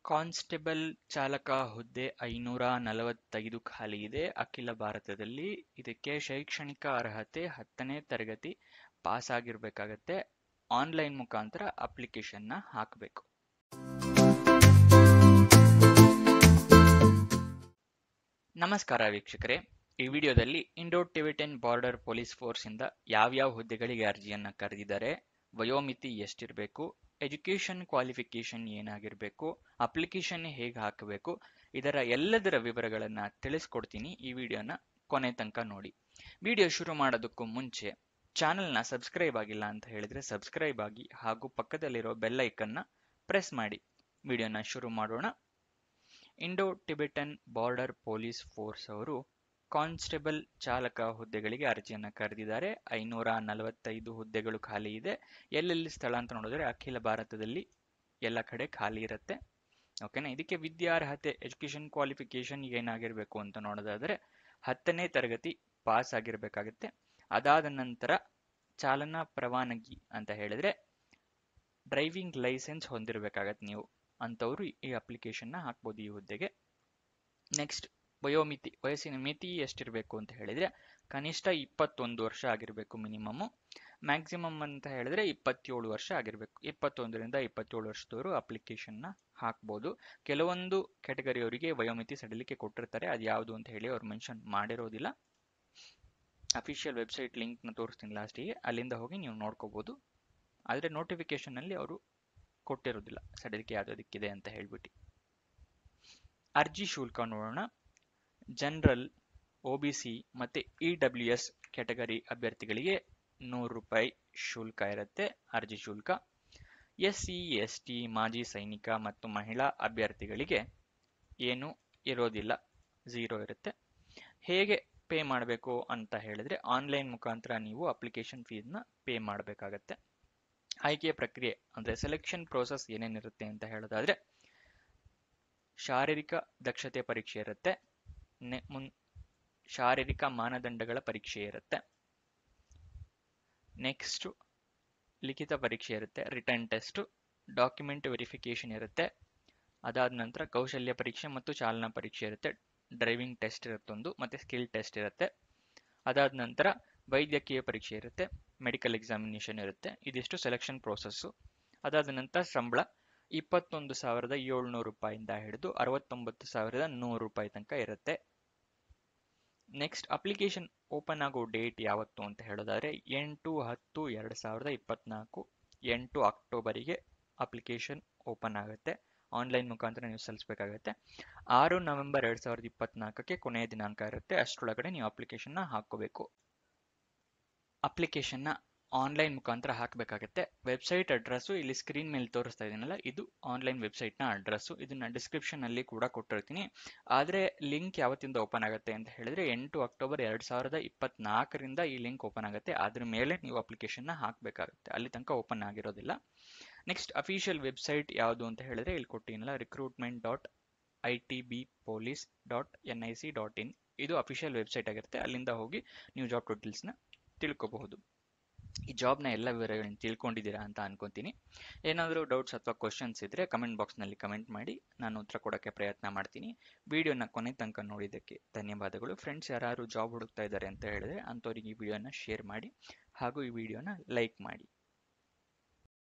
Constable ಚಾಲಕ ಹುದ್ದೆ 545 ಖಾಲಿ ಇದೆ ಅಖಿಲ ಭಾರತದಲ್ಲಿ. ಇದಕ್ಕೆ ಶೈಕ್ಷಣಿಕ ಅರ್ಹತೆ 10ನೇ ತರಗತಿ ಪಾಸ್ ಆಗಿರ್ಬೇಕಾಗತ್ತೆ. ಆನ್ಲೈನ್ ಮುಖಾಂತರ ಅಪ್ಲಿಕೇಶನ್ನ ಹಾಕಬೇಕು. ನಮಸ್ಕಾರ ವೀಕ್ಷಕರೇ, ಈ ವಿಡಿಯೋದಲ್ಲಿ Indo Tibetan Border Police Force ಇಂದ ಯಾವ್ಯಾವ ಹುದ್ದೆಗಳಿಗೆ ಅರ್ಜಿಯನ್ನ ಕರೆದಿದ್ದಾರೆ, ವಯೋಮಿತಿ ಎಷ್ಟಿರಬೇಕು, ಎಜುಕೇಶನ್ ಕ್ವಾಲಿಫಿಕೇಶನ್ ಏನಾಗಿರಬೇಕು, ಅಪ್ಲಿಕೇಶನ್ ಹೇಗೆ ಹಾಕಬೇಕು, ಇದರ ಎಲ್ಲದರ ವಿವರಗಳನ್ನ ತಿಳಿಸ್ಕೊಡ್ತೀನಿ. ಈ ವಿಡಿಯೋನ ಕೊನೆ ತನಕ ನೋಡಿ. ವಿಡಿಯೋ ಶುರು ಮಾಡೋದಕ್ಕೂ ಮುಂಚೆ ಚಾನೆಲ್ನ ಸಬ್ಸ್ಕ್ರೈಬ್ ಆಗಿಲ್ಲ ಅಂತ ಹೇಳಿದ್ರೆ ಸಬ್ಸ್ಕ್ರೈಬ್ ಆಗಿ ಹಾಗೂ ಪಕ್ಕದಲ್ಲಿರೋ ಬೆಲ್ ಐಕನ್ನ ಪ್ರೆಸ್ ಮಾಡಿ. ವಿಡಿಯೋನ ಶುರು ಮಾಡೋಣ. Indo Tibetan Border Police Force ಅವರು ಕಾನ್ಸ್ಟೇಬಲ್ ಚಾಲಕ ಹುದ್ದೆಗಳಿಗೆ ಅರ್ಜಿಯನ್ನು ಕರೆದಿದ್ದಾರೆ. 545 ಹುದ್ದೆಗಳು ಖಾಲಿ ಇದೆ. ಎಲ್ಲೆಲ್ಲಿ ಸ್ಥಳ ಅಂತ ನೋಡಿದ್ರೆ ಅಖಿಲ ಭಾರತದಲ್ಲಿ ಎಲ್ಲ ಕಡೆ ಖಾಲಿ ಇರುತ್ತೆ. ಓಕೆನಾ. ಇದಕ್ಕೆ ವಿದ್ಯಾರ್ಹತೆ ಎಜುಕೇಶನ್ ಕ್ವಾಲಿಫಿಕೇಶನ್ ಏನಾಗಿರ್ಬೇಕು ಅಂತ ನೋಡೋದಾದ್ರೆ 10ನೇ ತರಗತಿ ಪಾಸ್ ಆಗಿರ್ಬೇಕಾಗತ್ತೆ. ಅದಾದ ನಂತರ ಚಾಲನಾ ಪರವಾನಗಿ ಅಂತ ಹೇಳಿದ್ರೆ ಡ್ರೈವಿಂಗ್ ಲೈಸೆನ್ಸ್ ಹೊಂದಿರಬೇಕಾಗತ್ತೆ. ನೀವು ಅಂತವರು ಈ ಅಪ್ಲಿಕೇಶನ್ನ ಹಾಕ್ಬೋದು ಈ ಹುದ್ದೆಗೆ. ನೆಕ್ಸ್ಟ್, ವಯೋಮಿತಿ, ವಯಸ್ಸಿನ ಮಿತಿ ಎಷ್ಟಿರಬೇಕು ಅಂತ ಹೇಳಿದ್ರೆ ಕನಿಷ್ಠ 21 ವರ್ಷ ಆಗಿರಬೇಕು ಮಿನಿಮಮ್. ಮ್ಯಾಕ್ಸಿಮಮ್ ಅಂತ ಹೇಳಿದ್ರೆ 27 ವರ್ಷ ಆಗಿರಬೇಕು. 21ರಿಂದ 27 ವರ್ಷದವರು ಅಪ್ಲಿಕೇಶನ್ನ ಹಾಕ್ಬೋದು. ಕೆಲವೊಂದು ಕ್ಯಾಟಗರಿಯವರಿಗೆ ವಯೋಮಿತಿ ಸಡಿಲಿಕೆ ಕೊಟ್ಟಿರ್ತಾರೆ, ಅದು ಯಾವುದು ಅಂತ ಹೇಳಿ ಅವ್ರು ಮೆನ್ಷನ್ ಮಾಡಿರೋದಿಲ್ಲ. ಅಫಿಷಿಯಲ್ ವೆಬ್ಸೈಟ್ ಲಿಂಕ್ನ ತೋರಿಸ್ತೀನಿ ಲಾಸ್ಟಿಗೆ, ಅಲ್ಲಿಂದ ಹೋಗಿ ನೀವು ನೋಡ್ಕೋಬಹುದು. ಆದರೆ ನೋಟಿಫಿಕೇಶನ್ ಅಲ್ಲಿ ಅವರು ಕೊಟ್ಟಿರೋದಿಲ್ಲ ಸಡಿಲಿಕೆ ಯಾವುದಕ್ಕಿದೆ ಅಂತ ಹೇಳ್ಬಿಟ್ಟು. ಅರ್ಜಿ ಶುಲ್ಕ ನೋಡೋಣ. ಜನರಲ್, OBC ಮತ್ತೆ EWS ಕ್ಯಾಟಗರಿ ಅಭ್ಯರ್ಥಿಗಳಿಗೆ 100 ರೂಪಾಯಿ ಶುಲ್ಕ ಇರುತ್ತೆ ಅರ್ಜಿ ಶುಲ್ಕ. SC, ST, ಮಾಜಿ ಸೈನಿಕ ಮತ್ತು ಮಹಿಳಾ ಅಭ್ಯರ್ಥಿಗಳಿಗೆ ಏನು ಇರೋದಿಲ್ಲ, 0 ಇರುತ್ತೆ. ಹೇಗೆ ಪೇ ಮಾಡಬೇಕು ಅಂತ ಹೇಳಿದ್ರೆ ಆನ್ಲೈನ್ ಮುಖಾಂತರ ನೀವು ಅಪ್ಲಿಕೇಶನ್ ಫೀಸ್ನ ಪೇ ಮಾಡಬೇಕಾಗತ್ತೆ. ಆಯ್ಕೆಯ ಪ್ರಕ್ರಿಯೆ ಅಂದ್ರೆ ಸೆಲೆಕ್ಷನ್ ಪ್ರೋಸೆಸ್ ಏನೇನಿರುತ್ತೆ ಅಂತ ಹೇಳೋದಾದ್ರೆ ಶಾರೀರಿಕ ದಕ್ಷತೆ ಪರೀಕ್ಷೆ ಇರುತ್ತೆ, ಶಾರೀರಿಕ ಮಾನದಂಡಗಳ ಪರೀಕ್ಷೆ ಇರುತ್ತೆ, ನೆಕ್ಸ್ಟ್ ಲಿಖಿತ ಪರೀಕ್ಷೆ ಇರುತ್ತೆ, ರಿಟರ್ನ್ ಟೆಸ್ಟ್, ಡಾಕ್ಯುಮೆಂಟ್ ವೆರಿಫಿಕೇಶನ್ ಇರುತ್ತೆ. ಅದಾದ ನಂತರ ಕೌಶಲ್ಯ ಪರೀಕ್ಷೆ ಮತ್ತು ಚಾಲನಾ ಪರೀಕ್ಷೆ ಇರುತ್ತೆ, ಡ್ರೈವಿಂಗ್ ಟೆಸ್ಟ್ ಇರುತ್ತೆ ಒಂದು, ಮತ್ತೆ ಸ್ಕಿಲ್ ಟೆಸ್ಟ್ ಇರುತ್ತೆ. ಅದಾದ ನಂತರ ವೈದ್ಯಕೀಯ ಪರೀಕ್ಷೆ ಇರುತ್ತೆ, ಮೆಡಿಕಲ್ ಎಕ್ಸಾಮಿನೇಷನ್ ಇರುತ್ತೆ. ಇದಿಷ್ಟು ಸೆಲೆಕ್ಷನ್ ಪ್ರೋಸೆಸ್ಸು. ಅದಾದ ನಂತರ ಸಂಬಳ 21,700 ರೂಪಾಯಿಂದ ಹಿಡಿದು 69,100 ರೂಪಾಯಿ ತನಕ ಇರುತ್ತೆ. ನೆಕ್ಸ್ಟ್, ಅಪ್ಲಿಕೇಶನ್ ಓಪನ್ ಆಗೋ ಡೇಟ್ ಯಾವತ್ತು ಅಂತ ಹೇಳೋದಾದ್ರೆ 8/10/2024, 8 ಅಕ್ಟೋಬರಿಗೆ ಅಪ್ಲಿಕೇಶನ್ ಓಪನ್ ಆಗುತ್ತೆ. ಆನ್ಲೈನ್ ಮುಖಾಂತರ ನೀವು ಸಲ್ಲಿಸಬೇಕಾಗುತ್ತೆ. 6 ನವೆಂಬರ್ 2024ಕ್ಕೆ ಕೊನೆಯ ದಿನಾಂಕ ಇರುತ್ತೆ. ಅಷ್ಟರೊಳಗಡೆ ನೀವು ಅಪ್ಲಿಕೇಶನ್ನ ಹಾಕೋಬೇಕು. ಅಪ್ಲಿಕೇಶನ್ನ ಆನ್ಲೈನ್ ಮುಖಾಂತರ ಹಾಕಬೇಕಾಗುತ್ತೆ. ವೆಬ್ಸೈಟ್ ಅಡ್ರೆಸ್ಸು ಇಲ್ಲಿ ಸ್ಕ್ರೀನ್ ಮೇಲೆ ತೋರಿಸ್ತಾ ಇದೀನಲ್ಲ, ಇದು ಆನ್ಲೈನ್ ವೆಬ್ಸೈಟ್ನ ಅಡ್ರೆಸ್ಸು. ಇದನ್ನ ಡಿಸ್ಕ್ರಿಪ್ಷನ್ ಅಲ್ಲಿ ಕೂಡ ಕೊಟ್ಟಿರ್ತೀನಿ. ಆದರೆ ಲಿಂಕ್ ಯಾವತ್ತಿಂದ ಓಪನ್ ಆಗುತ್ತೆ ಅಂತ ಹೇಳಿದ್ರೆ 8 ಅಕ್ಟೋಬರ್ 2024ರಿಂದ ಈ ಲಿಂಕ್ ಓಪನ್ ಆಗುತ್ತೆ. ಅದ್ರ ಮೇಲೆ ನೀವು ಅಪ್ಲಿಕೇಶನ್ನ ಹಾಕಬೇಕಾಗುತ್ತೆ, ಅಲ್ಲಿ ತನಕ ಓಪನ್ ಆಗಿರೋದಿಲ್ಲ. ನೆಕ್ಸ್ಟ್, ಅಫಿಷಿಯಲ್ ವೆಬ್ಸೈಟ್ ಯಾವುದು ಅಂತ ಹೇಳಿದ್ರೆ ಇಲ್ಲಿ ಕೊಟ್ಟಿನಲ್ಲ, recruitment.itbpolice.nic.in, ಇದು ಅಫಿಷಿಯಲ್ ವೆಬ್ಸೈಟ್ ಆಗಿರುತ್ತೆ. ಅಲ್ಲಿಂದ ಹೋಗಿ ನೀವು ಜಾಬ್ ಡೀಟೇಲ್ಸ್ನ ತಿಳ್ಕೋಬಹುದು. ಈ ಜಾಬ್ನ ಎಲ್ಲ ವಿವರಗಳನ್ನು ತಿಳ್ಕೊಂಡಿದ್ದೀರಾ ಅಂತ ಅನ್ಕೊಂತೀನಿ. ಏನಾದರೂ ಡೌಟ್ಸ್ ಅಥವಾ ಕ್ವಶನ್ಸ್ ಇದ್ರೆ ಕಮೆಂಟ್ ಬಾಕ್ಸ್ನಲ್ಲಿ ಕಮೆಂಟ್ ಮಾಡಿ, ನಾನು ಉತ್ತರ ಕೊಡೋಕ್ಕೆ ಪ್ರಯತ್ನ ಮಾಡ್ತೀನಿ. ವಿಡಿಯೋನ ಕೊನೆ ತನಕ ನೋಡಿದ್ದಕ್ಕೆ ಧನ್ಯವಾದಗಳು. ಫ್ರೆಂಡ್ಸ್ ಯಾರು ಜಾಬ್ ಹುಡುಕ್ತಾ ಇದ್ದಾರೆ ಅಂತ ಹೇಳಿದ್ರೆ ಅಂಥವ್ರಿಗೆ ಈ ವಿಡಿಯೋನ ಶೇರ್ ಮಾಡಿ ಹಾಗೂ ಈ ವಿಡಿಯೋನ ಲೈಕ್ ಮಾಡಿ.